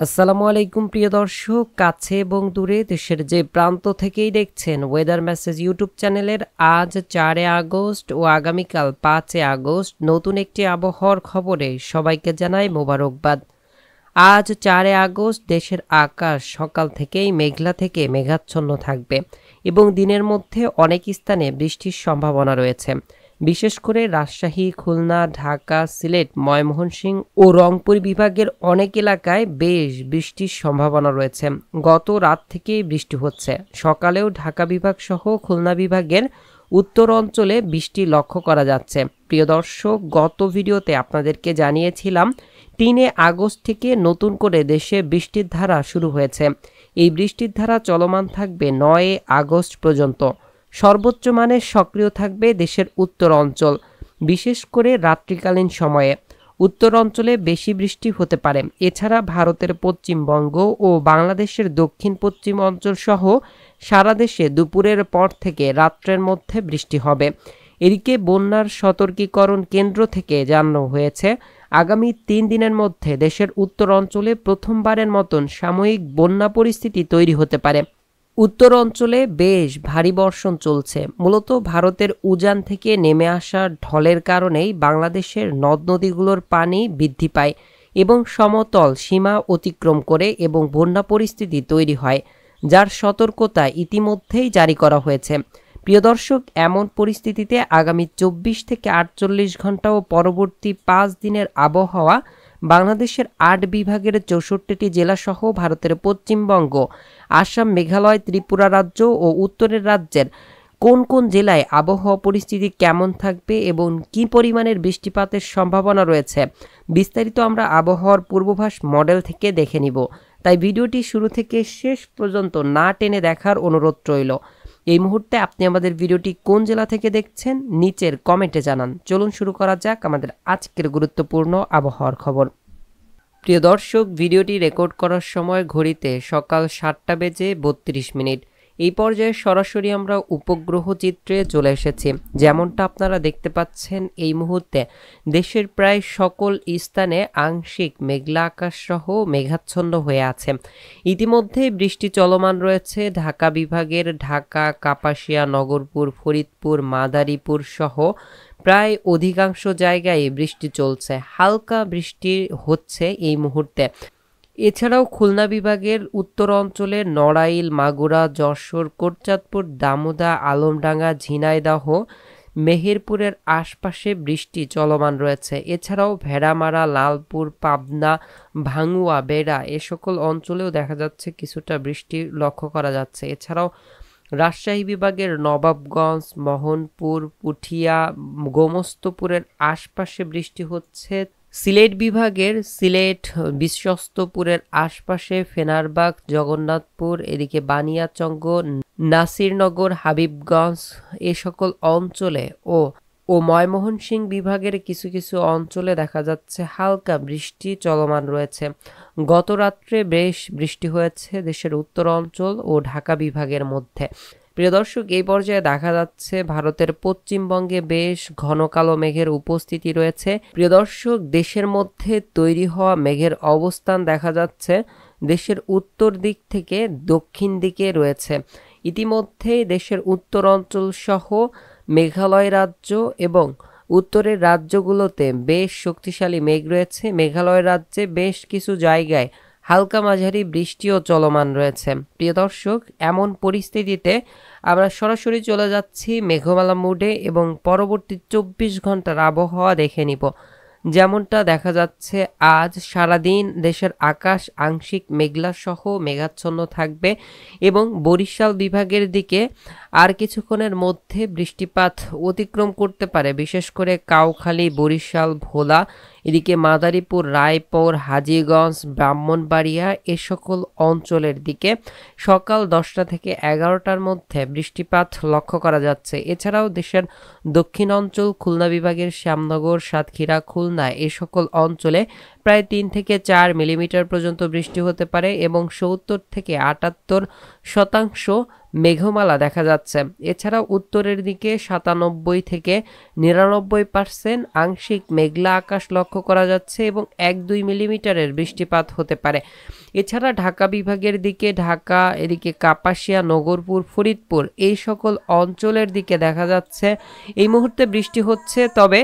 আসসালামু আলাইকুম প্রিয় দর্শক, কাছে এবং দূরে দেশের যে প্রান্ত থেকেই দেখছেন ওয়েদার মেসেজ ইউটিউব চ্যানেলের আজ 4 আগস্ট ও আগামীকাল 5 আগস্ট নতুন একটি আবহাওয়ার খবরে সবাইকে জানাই মোবারকবাদ। আজ 4 আগস্ট দেশের আকাশ সকাল থেকেই মেঘলা থেকে মেঘাচ্ছন্ন থাকবে এবং দিনের মধ্যে অনেক স্থানে বৃষ্টির সম্ভাবনা রয়েছে। বিশেষ করে রাজশাহী, খুলনা, ঢাকা, সিলেট, ময়মনসিংহ ও রংপুর বিভাগের অনেক এলাকায় বেশ বৃষ্টির সম্ভাবনা রয়েছে। গত রাত থেকেই বৃষ্টি হচ্ছে। সকালেও ঢাকা বিভাগ সহ খুলনা বিভাগের উত্তর অঞ্চলে বৃষ্টি লক্ষ্য করা যাচ্ছে। প্রিয় দর্শক, গত ভিডিওতে আপনাদেরকে জানিয়েছিলাম 3 আগস্ট থেকে নতুন করে দেশে বৃষ্টির ধারা শুরু হয়েছে। এই বৃষ্টির ধারা চলমান থাকবে 9 আগস্ট পর্যন্ত। সর্বোচ্চ মানের সক্রিয় থাকবে দেশের উত্তর অঞ্চল, বিশেষ করে রাত্রিকালীন সময়ে। উত্তর অঞ্চলে বেশি বৃষ্টি হতে পারে। এছাড়া ভারতের পশ্চিমবঙ্গ ও বাংলাদেশের দক্ষিণ পশ্চিম অঞ্চল সহ সারা দেশে দুপুরের পর থেকে রাত্রের মধ্যে বৃষ্টি হবে। এদিকে বন্যার সতর্কীকরণ কেন্দ্র থেকে জানানো হয়েছে, আগামী 3 দিনের মধ্যে দেশের উত্তর অঞ্চলে প্রথমবারের মতন সাময়িক বন্যা পরিস্থিতি তৈরি হতে পারে। উত্তর অঞ্চলে বেশ ভারী বর্ষণ চলছে। মূলত ভারতের উজান থেকে নেমে আসা ঢলের কারণেই বাংলাদেশের নদ নদীগুলোর পানি বৃদ্ধি পায় এবং সমতল সীমা অতিক্রম করে এবং বন্যা পরিস্থিতি তৈরি হয়, যার সতর্কতা ইতিমধ্যেই জারি করা হয়েছে। প্রিয় দর্শক, এমন পরিস্থিতিতে আগামী 24 থেকে 48 ঘন্টা ও পরবর্তী 5 দিনের আবহাওয়া বাংলাদেশের 8 বিভাগের 64টি জেলাসহ ভারতের পশ্চিমবঙ্গ, আসাম, মেঘালয়, ত্রিপুরা রাজ্য ও উত্তরের রাজ্যের কোন কোন জেলায় আবহাওয়া পরিস্থিতি কেমন থাকবে এবং কী পরিমাণের বৃষ্টিপাতের সম্ভাবনা রয়েছে, বিস্তারিত আমরা আবহাওয়ার পূর্বাভাস মডেল থেকে দেখে নিব। তাই ভিডিওটি শুরু থেকে শেষ পর্যন্ত না টেনে দেখার অনুরোধ রইল। এই মুহূর্তে আপনি আমাদের ভিডিওটি কোন জেলা থেকে দেখছেন নিচের কমেন্টে জানান। চলুন শুরু করা যাক আমাদের আজকের গুরুত্বপূর্ণ আবহাওয়ার খবর। প্রিয় দর্শক, ভিডিওটি রেকর্ড করার সময় ঘড়িতে সকাল 7:32। এই পর্যায়ে সরাসরি আমরা উপগ্রহ চিত্রে চলে এসেছি। যেমনটা আপনারা দেখতে পাচ্ছেন, এই মুহূর্তে দেশের প্রায় সকল স্থানে আংশিক মেঘলা আকাশ সহ মেঘাচ্ছন্ন হয়ে আছে। ইতিমধ্যে বৃষ্টি চলমান রয়েছে ঢাকা বিভাগের ঢাকা, কাপাসিয়া, নগরপুর, ফরিদপুর, মাদারীপুর সহ প্রায় অধিকাংশ জায়গায় বৃষ্টি চলছে। হালকা বৃষ্টি হচ্ছে এই মুহূর্তে। এছাড়াও খুলনা বিভাগের উত্তর অঞ্চলে নড়াইল, মাগুরা, যশোর, কোটচাঁদপুর, দামোদা, আলমডাঙ্গা, ঝিনাইদহ, মেহেরপুরের আশপাশে বৃষ্টি চলমান রয়েছে। এছাড়াও ভেড়ামারা, লালপুর, পাবনা, ভাঙ্গুয়া, বেড়া এ সকল অঞ্চলেও দেখা যাচ্ছে কিছুটা বৃষ্টি লক্ষ্য করা যাচ্ছে। এছাড়াও রাজশাহী বিভাগের নবাবগঞ্জ, মোহনপুর, পুঠিয়া, গোমস্তপুরের আশপাশে বৃষ্টি হচ্ছে। সিলেট বিভাগের সিলেট, বিশ্বস্তপুরের আশপাশে ফেনারবাগ, জগন্নাথপুর, এদিকে বানিয়াচঙ্গ, নাসিরনগর, হাবিবগঞ্জ এ সকল অঞ্চলে ও ময়মনসিংহ বিভাগের কিছু কিছু অঞ্চলে দেখা যাচ্ছে হালকা বৃষ্টি চলমান রয়েছে। গত রাত্রে বেশ বৃষ্টি হয়েছে দেশের উত্তর অঞ্চল ও ঢাকা বিভাগের মধ্যে। প্রিয় দর্শক, এই পর্যায়ে দেখা যাচ্ছে ভারতের পশ্চিমবঙ্গে বেশ ঘন কালো মেঘের উপস্থিতি রয়েছে। প্রিয় দর্শক, দেশের মধ্যে তৈরি হওয়া মেঘের অবস্থান দেখা যাচ্ছে দেশের উত্তর দিক থেকে দক্ষিণ দিকে রয়েছে। ইতিমধ্যেই দেশের উত্তর অঞ্চল সহ মেঘালয় রাজ্য এবং উত্তরের রাজ্যগুলোতে বেশ শক্তিশালী মেঘ রয়েছে। মেঘালয় রাজ্যে বেশ কিছু জায়গায় হালকা মাঝারি বৃষ্টিও চলমান রয়েছে। প্রিয় দর্শক, এমন পরিস্থিতিতে আমরা সরাসরি চলে যাচ্ছি মেঘমালা মোডে এবং পরবর্তী 24 ঘন্টার আবহাওয়া দেখে নিব। যেমনটা দেখা যাচ্ছে, আজ সারাদিন দেশের আকাশ আংশিক মেঘলা সহ মেঘাচ্ছন্ন থাকবে এবং বরিশাল বিভাগের দিকে আর কিছুক্ষণের মধ্যে বৃষ্টিপাত অতিক্রম করতে পারে। বিশেষ করে কাউখালী, বরিশাল, ভোলা, এদিকে মাদারীপুর, রায়পুর, হাজীগঞ্জ, ব্রাহ্মণবাড়িয়া এ সকল অঞ্চলের দিকে সকাল 10টা থেকে 11টার মধ্যে বৃষ্টিপাত লক্ষ্য করা যাচ্ছে। এছাড়াও দেশের দক্ষিণ অঞ্চল, খুলনা বিভাগের শ্যামনগর, সাতক্ষীরা, খুলনা এ সকল অঞ্চলে প্রায় 3 থেকে 4 মিলিমিটার পর্যন্ত বৃষ্টি হতে পারে এবং 70 থেকে 78% মেঘমালা দেখা যাচ্ছে। এছাড়া উত্তরের দিকে 97 থেকে 99% আংশিক মেঘলা আকাশ লক্ষ্য করা যাচ্ছে এবং 1-2 মিলিমিটারের বৃষ্টিপাত হতে পারে। এছাড়া ঢাকা বিভাগের দিকে ঢাকা, এদিকে কাপাসিয়া, নগরপুর, ফরিদপুর এই সকল অঞ্চলের দিকে দেখা যাচ্ছে এই মুহূর্তে বৃষ্টি হচ্ছে, তবে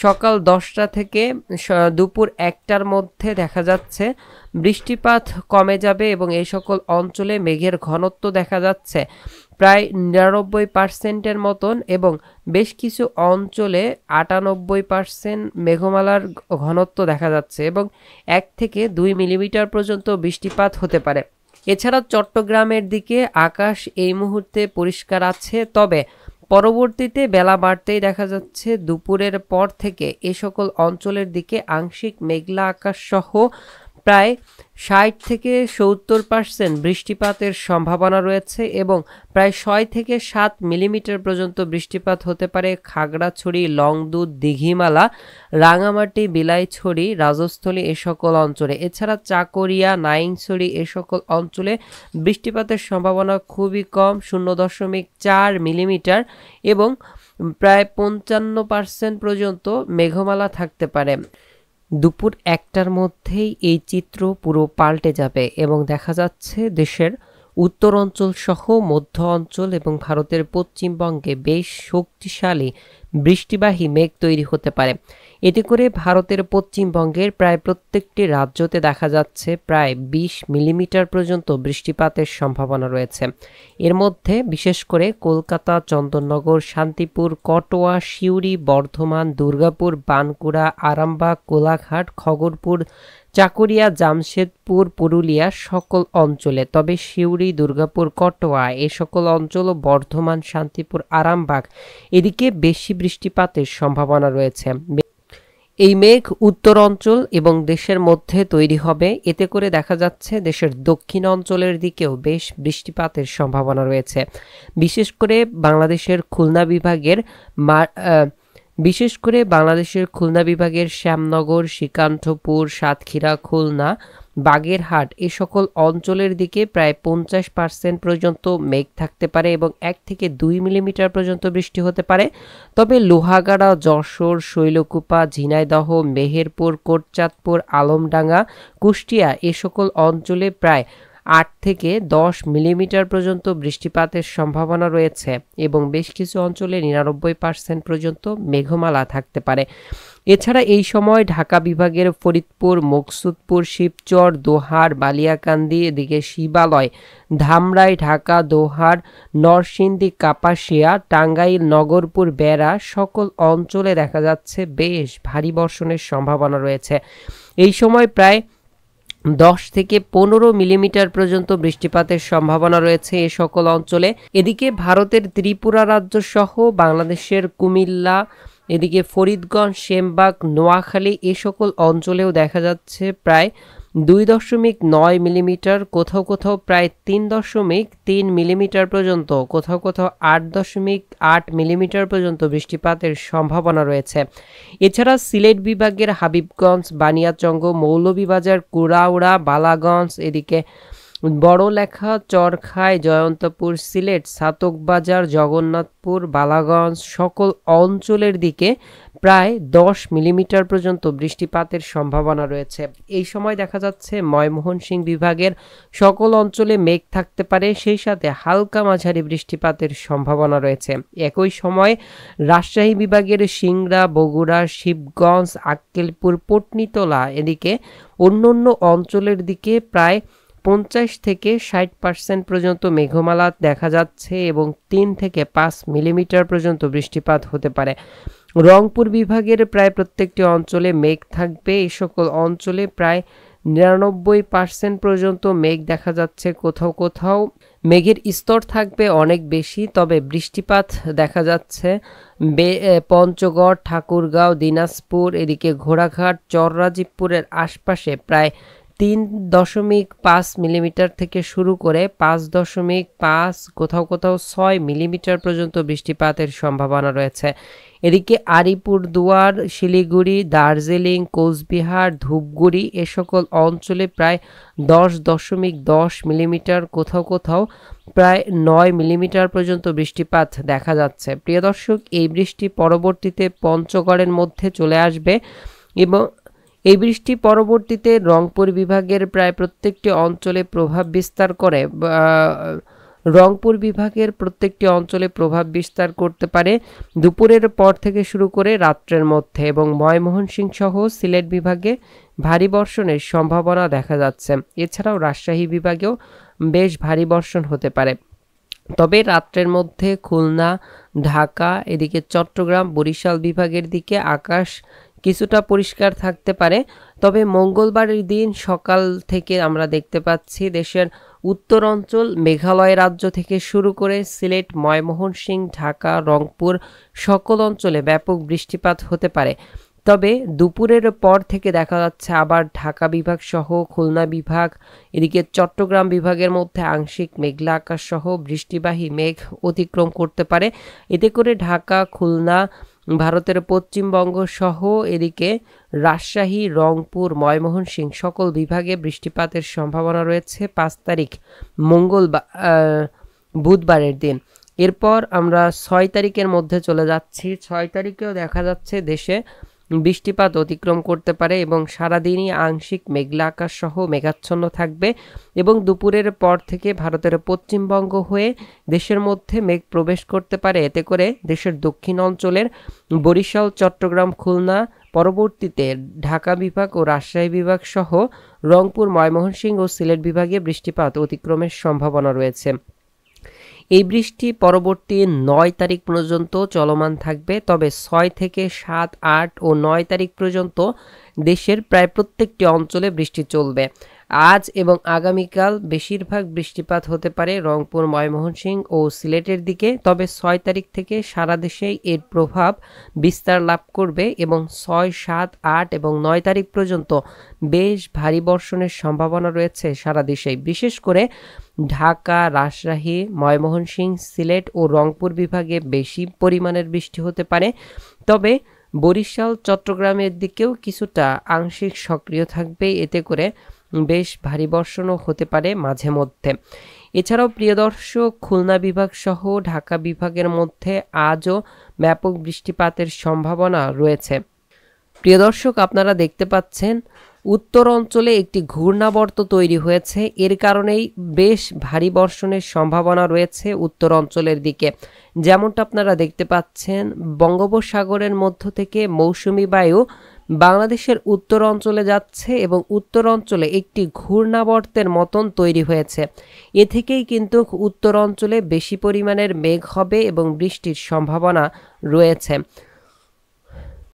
সকাল 10টা থেকে দুপুর 1টার মধ্যে দেখা যাচ্ছে বৃষ্টিপাত কমে যাবে এবং এই সকল অঞ্চলে মেঘের ঘনত্ব দেখা যাচ্ছে প্রায় 99%-এর মতন এবং বেশ কিছু অঞ্চলে 98% মেঘমালার ঘনত্ব দেখা যাচ্ছে এবং 1 থেকে 2 মিলিমিটার পর্যন্ত বৃষ্টিপাত হতে পারে। এছাড়া চট্টগ্রামের দিকে আকাশ এই মুহূর্তে পরিষ্কার আছে, তবে পরবর্তীতে বেলা বাড়তেই দেখা যাচ্ছে দুপুরের পর থেকে এ সকল অঞ্চলের দিকে আংশিক মেঘলা আকাশ সহ প্রায় 60 থেকে 70% বৃষ্টিপাতের সম্ভাবনা রয়েছে এবং প্রায় 6 থেকে 7 মিলিমিটার পর্যন্ত বৃষ্টিপাত হতে পারে খাগড়াছড়ি, লংদুধ, দিঘিমালা, রাঙামাটি, বিলাইছড়ি, রাজস্থলী এ সকল অঞ্চলে। এছাড়া চাকরিয়া, নাইংছড়ি এ সকল অঞ্চলে বৃষ্টিপাতের সম্ভাবনা খুবই কম, 0.4 মিলিমিটার এবং প্রায় 55% পর্যন্ত মেঘমালা থাকতে পারে। দুপুর 1টার মধ্যেই এই চিত্র পুরো পাল্টে যাবে এবং দেখা যাচ্ছে দেশের উত্তর অঞ্চল সহ মধ্য অঞ্চল এবং ভারতের পশ্চিমবঙ্গে বেশ শক্তিশালী বৃষ্টিবাহী মেঘ তৈরি হতে পারে। এতে করে ভারতের পশ্চিমবঙ্গের প্রায় প্রত্যেকটি রাজ্যতে দেখা যাচ্ছে প্রায় 20 মিলিমিটার পর্যন্ত বৃষ্টিপাতের সম্ভাবনা রয়েছে। এর মধ্যে বিশেষ করে কলকাতা, চন্দননগর, শান্তিপুর, কটোয়া, সিউড়ি, বর্ধমান, দুর্গাপুর, বানকুড়া, আরামবাগ, কোলাঘাট, খগরপুর, চাকুরিয়া, জামশেদপুর, পুরুলিয়া সকল অঞ্চলে, তবে সিউড়ি, দুর্গাপুর, কটোয়া এ সকল অঞ্চল ও বর্ধমান, শান্তিপুর, আরামবাগ এদিকে বেশি বৃষ্টিপাতের সম্ভাবনা রয়েছে। এই মেঘ উত্তর অঞ্চল এবং দেশের মধ্যে তৈরি হবে, এতে করে দেখা যাচ্ছে দেশের দক্ষিণ অঞ্চলের দিকেও বেশ বৃষ্টিপাতের সম্ভাবনা রয়েছে। বিশেষ করে বাংলাদেশের খুলনা বিভাগের শ্যামনগর, শ্রীকান্তপুর, সাতক্ষীরা, খুলনা, বাগেরহাট এ সকল অঞ্চলের দিকে প্রায় 50% পর্যন্ত মেঘ থাকতে পারে এবং 1 থেকে 2 মিলিমিটার পর্যন্ত বৃষ্টি হতে পারে। তবে লোহাগাড়া, যশোর, শৈলকুপা, ঝিনাইদহ, মেহেরপুর, কোটচাঁদপুর, আলমডাঙ্গা, কুষ্টিয়া এ সকল অঞ্চলে প্রায় 8 থেকে 10 মিলিমিটার পর্যন্ত বৃষ্টিপাতের সম্ভাবনা রয়েছে এবং বেশ কিছু অঞ্চলে 99% পর্যন্ত মেঘমালা থাকতে পারে। এছাড়া এই সময় ঢাকা বিভাগের ফরিদপুর, মুকসুদপুর, শিবচর, দোহার, বালিয়াকান্দি, এদিকে শিবালয়, ধামরাই, ঢাকা, দোহার, নরসিংদী, কাপাসিয়া, টাঙ্গাইল, নগরপুর, বেড়া সকল অঞ্চলে দেখা যাচ্ছে বেশ ভারী বর্ষণের সম্ভাবনা রয়েছে। এই সময় প্রায় 10 থেকে 15 মিলিমিটার পর্যন্ত বৃষ্টিপাতের সম্ভাবনা রয়েছে এ সকল অঞ্চলে। এদিকে ভারতের ত্রিপুরা রাজ্য সহ বাংলাদেশের কুমিল্লা, এদিকে ফরিদগঞ্জ, সেমবাগ, নোয়াখালী এ সকল অঞ্চলেও দেখা যাচ্ছে প্রায় 2.9 মিলিমিটার, কোথাও কোথাও প্রায় 3.3 মিলিমিটার পর্যন্ত, কোথাও কোথাও 8.8 মিলিমিটার পর্যন্ত বৃষ্টিপাতের সম্ভাবনা রয়েছে। এছাড়া সিলেট বিভাগের হাবিবগঞ্জ, বানিয়াচঙ্গ, মৌলভীবাজার, কুড়াউড়া, বালাগঞ্জ, এদিকে বড়লেখা, চরখাই, জয়ন্তপুর, সিলেট, ছাতকবাজার, জগন্নাথপুর, বালাগঞ্জ সকল অঞ্চলের দিকে প্রায় 10 মিলিমিটার পর্যন্ত বৃষ্টিপাতের সম্ভাবনা রয়েছে। এই সময় দেখা যাচ্ছে ময়মনসিংহ বিভাগের সকল অঞ্চলে মেঘ থাকতে পারে, সেই সাথে হালকা মাঝারি বৃষ্টিপাতের সম্ভাবনা রয়েছে। একই সময় রাজশাহী বিভাগের সিংড়া, বগুড়া, শিবগঞ্জ, আক্কেলপুর, পটনীতলা এদিকে অন্যান্য অঞ্চলের দিকে প্রায় 50 থেকে 60% পর্যন্ত মেঘমালা দেখা যাচ্ছে এবং 3 থেকে 5 মিলিমিটার পর্যন্ত বৃষ্টিপাত হতে পারে। রংপুর বিভাগের প্রায় প্রত্যেকটি অঞ্চলে মেঘ থাকবে, এই সকল অঞ্চলে প্রায় 99% পর্যন্ত মেঘ দেখা যাচ্ছে, কোথাও কোথাও মেঘের স্তর থাকবে অনেক বেশি, তবে বৃষ্টিপাত দেখা যাচ্ছে পঞ্চগড়, ঠাকুরগাঁও, দিনাজপুর, এদিকে ঘোড়াঘাট, চররাজীবপুরের আশপাশে প্রায় 3.5 মিলিমিটার থেকে শুরু করে 5.5 কোথাও কোথাও 6 মিলিমিটার পর্যন্ত বৃষ্টিপাতের সম্ভাবনা রয়েছে। এদিকে আলিপুরদুয়ার, শিলিগুড়ি, দার্জিলিং, কোচবিহার, ধূপগুড়ি এ সকল অঞ্চলে প্রায় 10.10 মিলিমিটার, কোথাও কোথাও প্রায় 9 মিলিমিটার পর্যন্ত বৃষ্টিপাত দেখা যাচ্ছে। প্রিয় দর্শক, এই বৃষ্টি পরবর্তীতে পঞ্চগড়ের মধ্যে চলে আসবে এবং এই বৃষ্টি পরবর্তীতে রংপুর বিভাগের প্রায় প্রত্যেকটি অঞ্চলে প্রভাব বিস্তার করে। রংপুর বিভাগের প্রত্যেকটি অঞ্চলে প্রভাব বিস্তার করতে পারে দুপুরের পর থেকে শুরু করে রাত্রের মধ্যে, এবং ময়মনসিংহ সহ সিলেট বিভাগে ভারী বর্ষণের সম্ভাবনা দেখা যাচ্ছে। এছাড়াও রাজশাহী বিভাগেও বেশ ভারী বর্ষণ হতে পারে। তবে রাত্রের মধ্যে খুলনা, ঢাকা, এদিকে চট্টগ্রাম, বরিশাল বিভাগের দিকে আকাশ কিছুটা পরিষ্কার থাকতে পারে। তবে মঙ্গলবারের দিন সকাল থেকে আমরা দেখতে পাচ্ছি দেশের উত্তর অঞ্চল, মেঘালয় রাজ্য থেকে শুরু করে সিলেট, ময়মনসিংহ, ঢাকা, রংপুর সকল অঞ্চলে ব্যাপক বৃষ্টিপাত হতে পারে। তবে দুপুরের পর থেকে দেখা যাচ্ছে আবার ঢাকা বিভাগ সহ খুলনা বিভাগ, এদিকে চট্টগ্রাম বিভাগের মধ্যে আংশিক মেঘলা আকাশ সহ বৃষ্টিবাহী মেঘ অতিক্রম করতে পারে। এতে করে ঢাকা, খুলনা, ভারতের পশ্চিমবঙ্গ সহ এদিকে রাজশাহী, রংপুর, ময়মনসিংহ সকল বিভাগে বৃষ্টিপাতের সম্ভাবনা রয়েছে 5 তারিখ বুধবারের দিন। এরপর আমরা 6 তারিখের মধ্যে চলে যাচ্ছি। 6 তারিখেও দেখা যাচ্ছে দেশে বৃষ্টিপাত অতিক্রম করতে পারে এবং সারাদিনই আংশিক মেঘলা আকাশ সহ মেঘাচ্ছন্ন থাকবে এবং দুপুরের পর থেকে ভারতের পশ্চিমবঙ্গ হয়ে দেশের মধ্যে মেঘ প্রবেশ করতে পারে। এতে করে দেশের দক্ষিণ অঞ্চলের বরিশাল, চট্টগ্রাম, খুলনা, পরবর্তীতে ঢাকা বিভাগ ও রাজশাহী বিভাগ সহ রংপুর, ময়মনসিংহ ও সিলেট বিভাগে বৃষ্টিপাত অতিক্রমের সম্ভাবনা রয়েছে। এই বৃষ্টি পরবর্তী 9 তারিখ পর্যন্ত চলমান থাকবে। তবে 6 থেকে 7, 8 ও 9 তারিখ পর্যন্ত দেশের প্রায় প্রত্যেকটি অঞ্চলে বৃষ্টি চলবে। আজ এবং আগামীকাল বেশিরভাগ বৃষ্টিপাত হতে পারে রংপুর, ময়মনসিংহ ও সিলেটের দিকে। তবে 6 তারিখ থেকে সারা দেশেই এর প্রভাব বিস্তার লাভ করবে এবং 6, 7, 8 এবং 9 তারিখ পর্যন্ত বেশ ভারী বর্ষণের সম্ভাবনা রয়েছে সারা দেশেই। বিশেষ করে ঢাকা, রাজশাহী, ময়মনসিংহ, সিলেট ও রংপুর বিভাগে বেশি পরিমাণের বৃষ্টি হতে পারে। তবে বরিশাল, চট্টগ্রামের দিকেও কিছুটা আংশিক সক্রিয় থাকবে। এতে করে বেশ ভারী বর্ষণও হতে পারে মাঝে মধ্যে। এছাড়াও প্রিয় দর্শক, খুলনা বিভাগ সহ ঢাকা বিভাগের মধ্যে আজও ব্যাপক বৃষ্টিপাতের সম্ভাবনা রয়েছে। প্রিয় দর্শক, আপনারা দেখতে পাচ্ছেন উত্তর অঞ্চলে একটি ঘূর্ণাবর্ত তৈরি হয়েছে। এর কারণেই বেশ ভারী বর্ষণের সম্ভাবনা রয়েছে উত্তর অঞ্চলের দিকে। যেমনটা আপনারা দেখতে পাচ্ছেন, বঙ্গোপসাগরের মধ্য থেকে মৌসুমি বায়ু বাংলাদেশের উত্তর অঞ্চলে যাচ্ছে এবং উত্তর অঞ্চলে একটি ঘূর্ণাবর্তের মতন তৈরি হয়েছে। এ থেকেই কিন্তু উত্তর অঞ্চলে বেশি পরিমাণের মেঘ হবে এবং বৃষ্টির সম্ভাবনা রয়েছে।